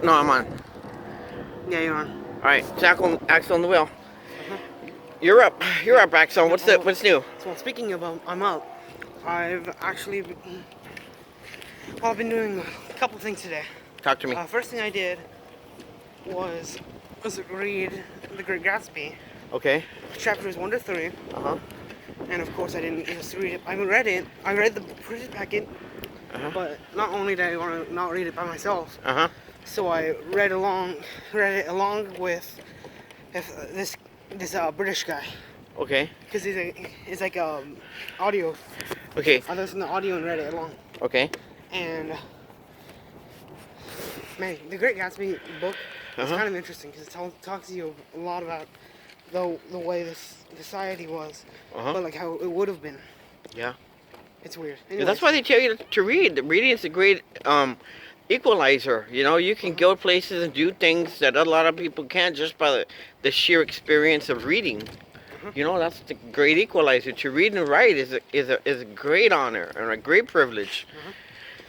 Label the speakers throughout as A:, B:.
A: No, I'm on.
B: Yeah, you're on.
A: All right, Axel on the wheel.
B: Uh-huh.
A: You're up. You're up, Axel. What's new?
B: So speaking of I'm up. I've actually I've been doing a couple things today.
A: Talk to me.
B: First thing I did was read The Great Gatsby,
A: Okay.
B: chapters 1 to 3.
A: Uh-huh.
B: And of course I didn't just read it. I read it. I read the printed packet. But not only did I want to not read it by myself, so I read it along with this British guy.
A: Okay.
B: Because it's like audio.
A: Okay.
B: I listened to audio and read it along.
A: Okay.
B: And man, the Great Gatsby book is kind of interesting because it talks to you a lot about the way this society was, but like how it would have been.
A: Yeah.
B: It's weird.
A: Yeah, that's why they tell you to read. Reading is a great equalizer. You know, you can go places and do things that a lot of people can't just by the sheer experience of reading. You know, that's the great equalizer. To read and write is a great honor and a great privilege.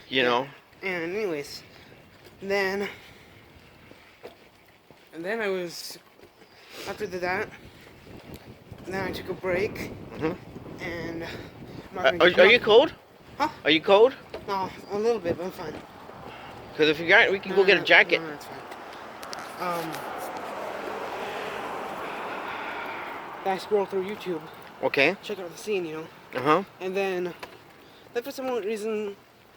A: You know.
B: And anyways, then I was after that. Then I took a break. And
A: are you cold?
B: Huh?
A: Are you cold?
B: No, a little bit, but I'm fine.
A: Because if you got, we can go get a jacket.
B: No, that's fine. I scroll through YouTube.
A: Okay.
B: Check out the scene, you know. And then for some reason,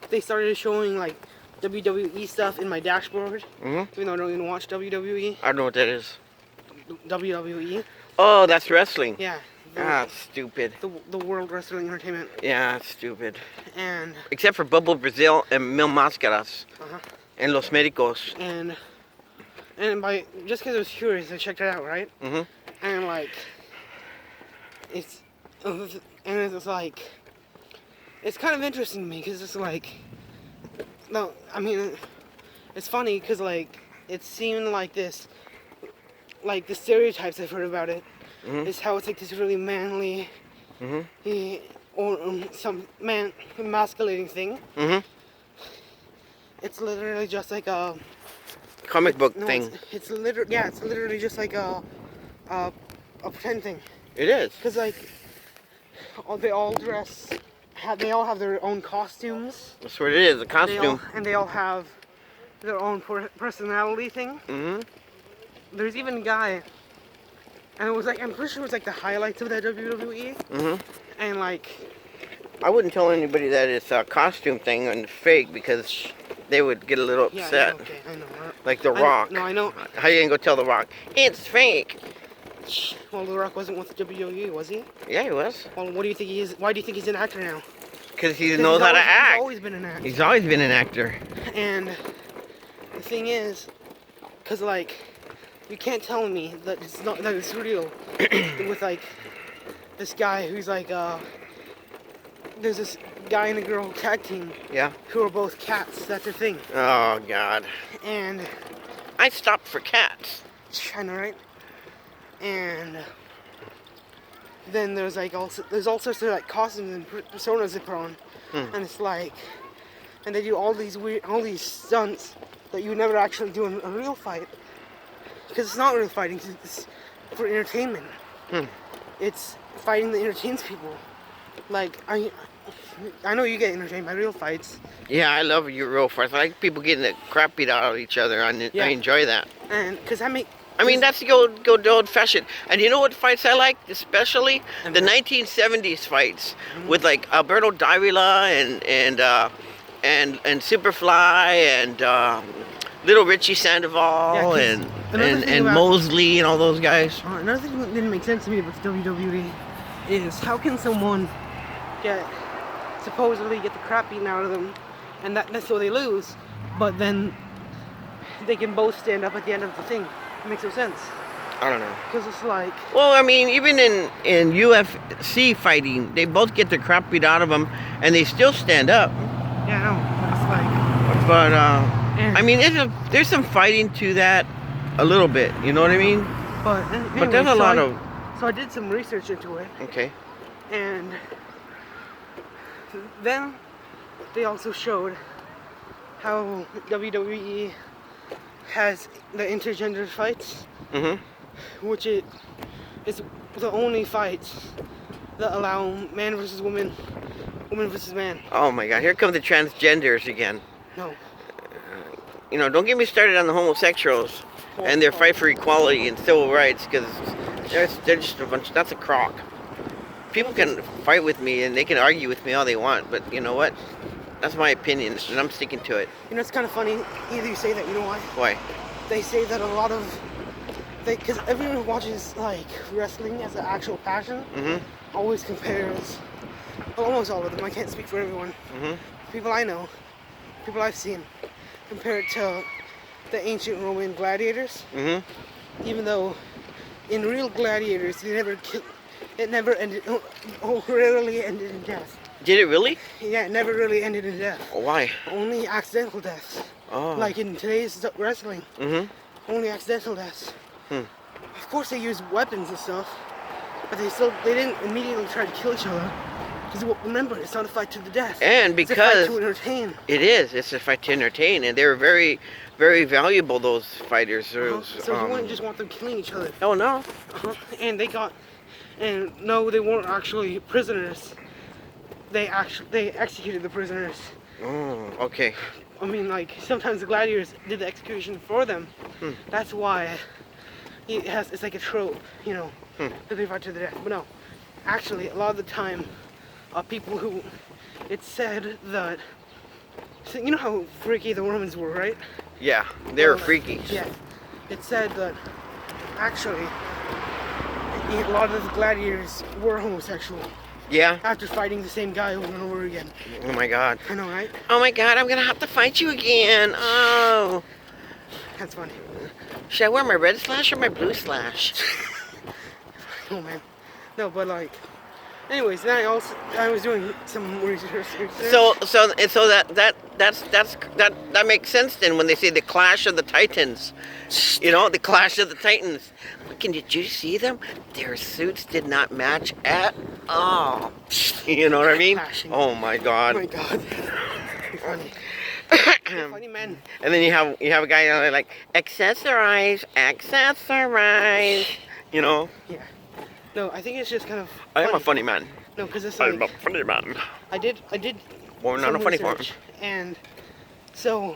B: they started showing like WWE stuff in my dashboard. Even though I don't even watch WWE.
A: I don't know what that is.
B: WWE.
A: Oh, that's wrestling.
B: Yeah.
A: Ah, stupid.
B: The World Wrestling Entertainment.
A: Yeah, it's stupid.
B: And
A: except for Bubble Brazil and Mil Máscaras. And Los Médicos.
B: And just because I was curious, I checked it out, right? And like, it's like, it's kind of interesting to me because it's like, no, I mean, it's funny because like, it seemed like this, like the stereotypes I've heard about it. Is how it's like this really manly, or some man emasculating thing. It's literally just like a
A: comic book thing.
B: It's literally just like a pretend thing.
A: It is.
B: Cause like, they all dress. They all have their own costumes.
A: That's what it is. A costume.
B: They all have their own personality thing. There's even a guy. And it was like, I'm pretty sure it was like the highlights of that WWE. And like,
A: I wouldn't tell anybody that it's a costume thing and fake because they would get a little upset.
B: Yeah, I know.
A: Like The Rock.
B: No, I know.
A: How you gonna go tell The Rock it's fake?
B: Well, The Rock wasn't with WWE, was he?
A: Yeah, he was.
B: Well, what do you think he is? Why do you think he's an actor now?
A: Because he knows how to act.
B: He's always been an actor.
A: He's always been an actor.
B: And the thing is, because like, you can't tell me that it's real with like this guy who's like there's this guy and a girl tag team.
A: Yeah.
B: Who are both cats. That's their thing.
A: Oh God.
B: And
A: I stopped for cats.
B: I know, right? And then there's all sorts of like costumes and personas they put on, and it's like, and they do all these stunts that you would never actually do in a real fight. Because it's not real fighting, it's for entertainment. It's fighting that entertains people. Like, I know you get entertained by real fights.
A: Yeah, I love your real fights. I like people getting the crap beat out of each other. I enjoy that.
B: And, because
A: I mean, that's the old fashioned. And you know what fights I like? Especially the 1970s fights with like Alberto Davila and Superfly and Little Richie Sandoval and Mosley and all those guys.
B: Another thing that didn't make sense to me about the WWE is how can someone supposedly get the crap beaten out of them, and that's so they lose, but then they can both stand up at the end of the thing. It makes no sense.
A: I don't know.
B: Because it's like...
A: Well, I mean, even in UFC fighting, they both get the crap beat out of them, and they still stand up.
B: Yeah, I know. It's like...
A: But, I mean, there's some fighting to that a little bit, you know what I mean?
B: But anyway,
A: but there's a lot of...
B: So I did some research into it.
A: Okay.
B: And then they also showed how WWE has the intergender fights, which is the only fights that allow man versus woman, woman versus man.
A: Oh my God! Here come the transgenders again.
B: No.
A: You know, don't get me started on the homosexuals and their fight for equality and civil rights, because they're just a bunch. That's a crock. People can fight with me and they can argue with me all they want, but you know what? That's my opinion, and I'm sticking to it.
B: You know, it's kind of funny. Either you say that, you know why?
A: Why?
B: They say that a lot of because everyone who watches like wrestling as an actual passion always compares. Well, almost all of them. I can't speak for everyone. People I know, people I've seen, compare it to the ancient Roman gladiators. Even though in real gladiators, it never ended. Rarely ended in death.
A: Did it really?
B: Yeah, it never really ended in death.
A: Why?
B: Only accidental deaths.
A: Oh.
B: Like in today's wrestling. Only accidental deaths. Of course they use weapons and stuff, but they didn't immediately try to kill each other. Because remember, it's not a fight to the death.
A: And because
B: it's a fight to entertain.
A: It's a fight to entertain, and they were very, very valuable. Those fighters.
B: So you wouldn't just want them killing each other.
A: Oh no.
B: And no, they weren't actually prisoners. They executed the prisoners.
A: Oh, okay.
B: I mean, like, sometimes the gladiators did the execution for them. That's why it's like a trope, you know, that they fight to the death. But no, actually, a lot of the time, people who, it's said that, so you know how freaky the Romans were, right?
A: Yeah, they were freaky.
B: Yeah. It's said that, actually, a lot of the gladiators were homosexual.
A: Yeah.
B: After fighting the same guy over and over again.
A: Oh my God.
B: I know, right?
A: Oh my God, I'm gonna have to fight you again. Oh.
B: That's funny.
A: Should I wear my red slash or my blue slash?
B: Oh man. No, but like, anyways, then I was doing some research.
A: So that makes sense then when they say the clash of the titans. You know, the clash of the titans. Did you see them? Their suits did not match at all. You know what I mean?
B: Clashing.
A: Oh my God.
B: Oh my God. Funny. Funny men.
A: And then you have a guy like accessorize. You know.
B: Yeah. No, I think it's just kind of. Funny.
A: I am a funny man.
B: No, because it's like.
A: I'm a funny man.
B: I did.
A: Or not a funny form.
B: And so,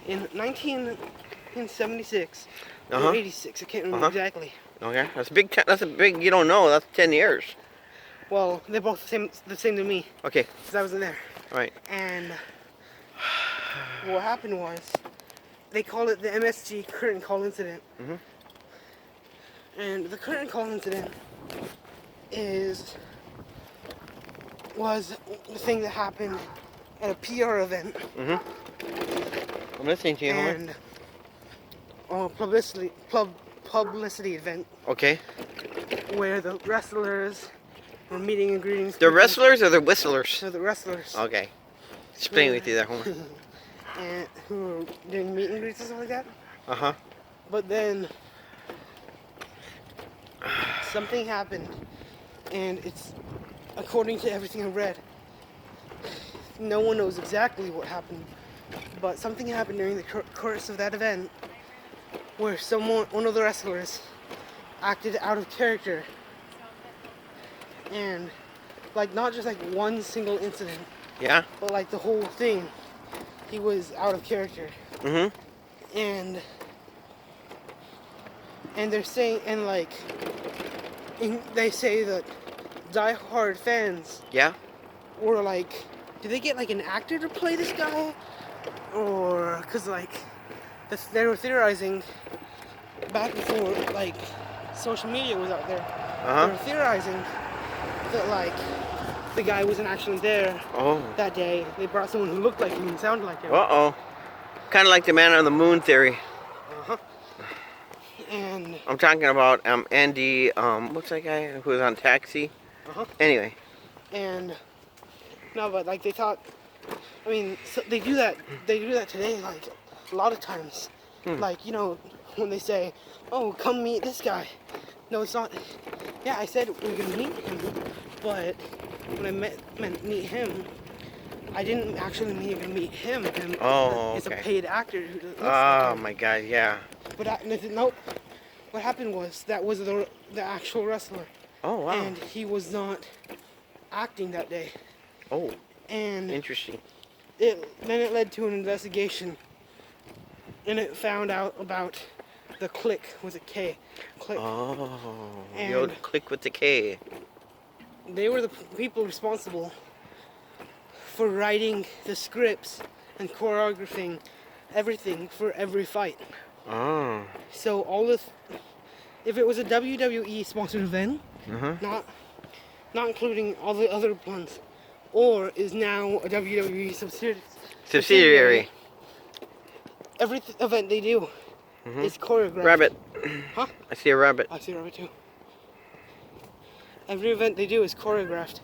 B: in 1976 or 86, I can't remember exactly.
A: Okay, that's a big. That's a big. You don't know. That's 10 years.
B: Well, they're both the same to me.
A: Okay.
B: Because I wasn't there.
A: Right.
B: And what happened was, they call it the MSG curtain call incident. And the curtain call incident was the thing that happened at a PR event.
A: I'm listening to you.
B: And publicity event.
A: Okay.
B: Where the wrestlers were meeting and greeting.
A: The wrestlers or the whistlers?
B: No, the wrestlers.
A: Okay. Just playing with you there, Homer.
B: And who were doing meet and greets and stuff like that. But then something happened, and it's according to everything I read. No one knows exactly what happened, but something happened during the course of that event where one of the wrestlers acted out of character, and like not just like one single incident.
A: Yeah.
B: But like the whole thing, he was out of character. And they're saying, and like, they say that die-hard fans.
A: Yeah.
B: Were like, did they get like an actor to play this guy? Or, cause like, they were theorizing back before like social media was out there. They were theorizing that like the guy wasn't actually there that day. They brought someone who looked like him and sounded like him.
A: Kind of like the man on the moon theory.
B: And
A: I'm talking about Andy, what's that guy who was on Taxi? Anyway.
B: And no, but like they thought, I mean, so they do that today, like a lot of times. Like, you know, when they say, oh, come meet this guy. No, it's not. Yeah, I said we're gonna meet him, but when I meant meet him, I didn't actually even meet him.
A: Oh,
B: It's a
A: okay.
B: paid actor who looks
A: Oh
B: like him.
A: my God, yeah.
B: But nope. What happened was that was the actual wrestler,
A: Oh wow.
B: and he was not acting that day.
A: Oh,
B: And
A: interesting.
B: then it led to an investigation, and it found out about the Click with a K. Click.
A: Oh,
B: And
A: the old Click with the K.
B: they were the people responsible for writing the scripts and choreographing everything for every fight.
A: Oh.
B: So if it was a WWE sponsored event, not including all the other ones, or is now a WWE
A: Subsidiary.
B: every event they do is choreographed.
A: Rabbit.
B: Huh?
A: I see a rabbit.
B: I see a rabbit too. Every event they do is choreographed.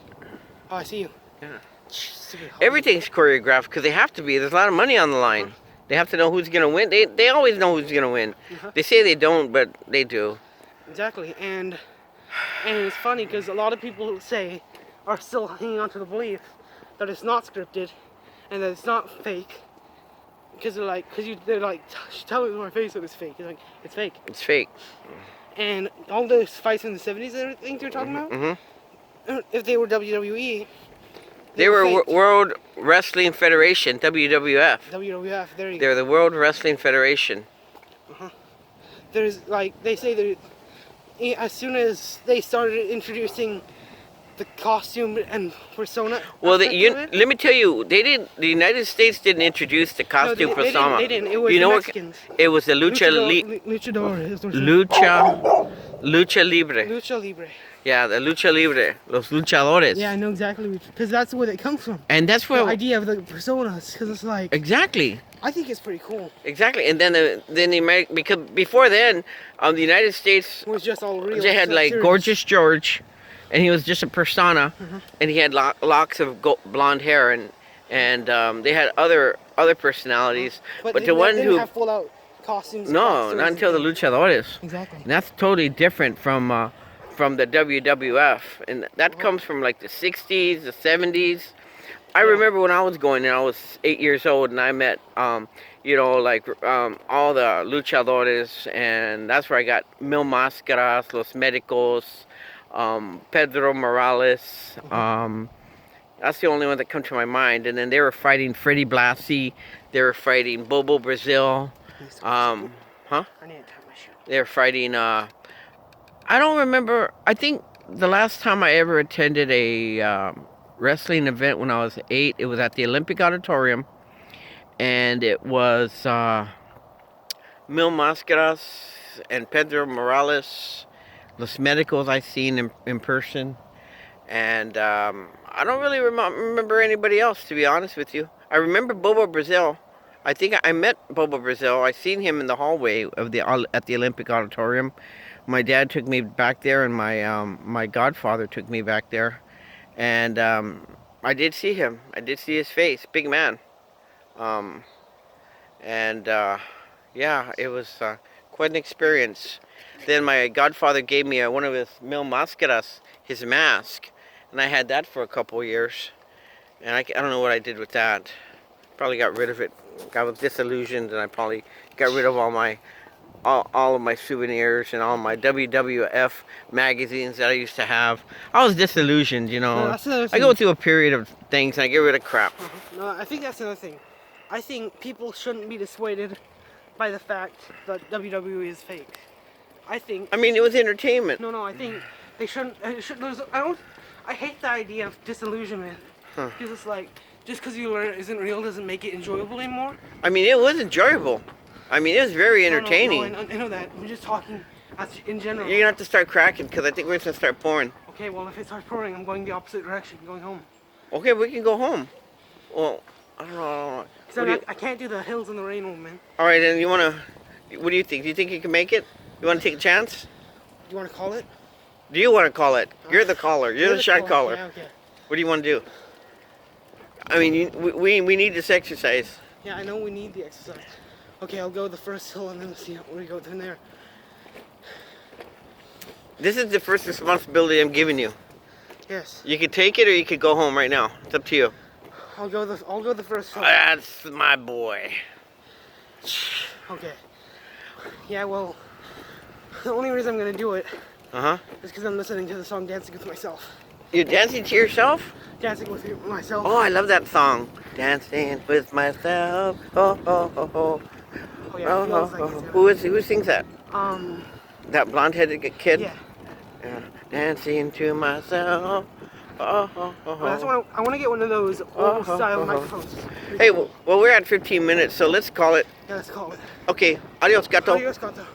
B: Oh, I see you.
A: Yeah.
B: Stupid hog.
A: Everything's choreographed because they have to be. There's a lot of money on the line. They have to know who's gonna win. They always know who's gonna win. They say they don't, but they do.
B: Exactly, and it's funny because a lot of people are still hanging on to the belief that it's not scripted and that it's not fake. Because they're like, tell me to my face that it's fake. It's like, it's fake.
A: It's fake.
B: And all those fights in the 70s and everything you're talking about, if they were WWE,
A: They were
B: fake.
A: World Wrestling Federation, WWF.
B: WWF, there you go.
A: They're the World Wrestling Federation.
B: There's they say that as soon as they started introducing the costume and persona.
A: Well,
B: aspect of it,
A: let me tell you, they didn't. The United States didn't introduce the costume persona.
B: They didn't. It was
A: you know
B: the
A: what?
B: Mexicans.
A: It was the Lucha Libre.
B: Lucha Libre.
A: Yeah, the Lucha Libre, los luchadores.
B: Yeah, I know exactly because that's where it comes from.
A: And that's
B: The
A: where
B: idea of the personas, because it's like
A: exactly.
B: I think it's pretty cool.
A: Exactly, and then the American, because before then, the United States,
B: It was just all real.
A: they had like
B: serious.
A: Gorgeous George, and he was just a persona, and he had locks of blonde hair, and they had other personalities, but
B: they
A: the one
B: didn't
A: who
B: have full out costumes.
A: no,
B: costumes
A: not until the
B: and
A: luchadores.
B: exactly.
A: And that's totally different from the WWF, and that comes from like the 60s, the 70s. I remember when I was going and I was 8 years old and I met, all the luchadores, and that's where I got Mil Máscaras, Los Médicos, Pedro Morales. That's the only one that come to my mind. And then they were fighting Freddie Blassie, they were fighting Bobo Brazil.
B: I need to tap my shoe.
A: They were fighting. I don't remember. I think the last time I ever attended a wrestling event when I was 8, it was at the Olympic Auditorium, and it was Mil Máscaras and Pedro Morales, Los Médicos I seen in person, and I don't really remember anybody else, to be honest with you. I remember Bobo Brazil. I think I met Bobo Brazil. I seen him in the hallway of at the Olympic Auditorium. My dad took me back there, and my godfather took me back there. And I did see him. I did see his face. Big man. Yeah, it was quite an experience. Then my godfather gave me one of his Mil Máscaras, his mask. And I had that for a couple of years. And I don't know what I did with that. Probably got rid of it. I was disillusioned, and I probably got rid of all of my souvenirs and all my WWF magazines that I used to have. I was disillusioned,
B: No, that's another
A: I
B: thing.
A: go through a period of things and I get rid of crap.
B: No, I think that's another thing. I think people shouldn't be dissuaded by the fact that WWE is fake. I think.
A: I mean, it was entertainment.
B: No, I think they shouldn't. I hate the idea of disillusionment. Because it's like, just because you learn it isn't real doesn't make it enjoyable anymore.
A: I mean, it was enjoyable. I mean, it was very entertaining.
B: No, I know that. I'm just talking in general.
A: You're gonna have to start cracking because I think we're gonna start pouring.
B: Okay, well, if it starts pouring, I'm going the opposite direction, going home.
A: Okay, we can go home. Well, I don't know.
B: So I can't do the hills in the rain, old man.
A: All right, then what do you think? Do you think you can make it? You want to take a chance?
B: Do you want to call it?
A: Do you want to call it? You're the caller. You're the shot caller.
B: Yeah, okay.
A: What do you want to do? I mean, we need this exercise.
B: Yeah, I know we need the exercise. Okay, I'll go the first hill and then see where we go from there.
A: This is the first responsibility I'm giving you.
B: Yes.
A: You could take it or you could go home right now. It's up to you.
B: I'll go the first song.
A: That's my boy.
B: Okay. Yeah, well, the only reason I'm gonna do it
A: Uh-huh.
B: is because I'm listening to the song "Dancing with Myself."
A: You're dancing to yourself?
B: Dancing with myself.
A: Oh, I love that song. Dancing with myself. Oh, oh, oh, oh.
B: Oh yeah, it feels like it's
A: Who
B: gonna.
A: who sings that? That blonde-headed kid?
B: Yeah.
A: Yeah. Dancing to myself. Oh, oh, oh,
B: Oh, that's
A: oh.
B: what I want to get one of those old style microphones.
A: Hey, well, we're at 15 minutes, so let's call it.
B: Yeah, let's call it.
A: Okay, adios, gato.
B: Adios, gato.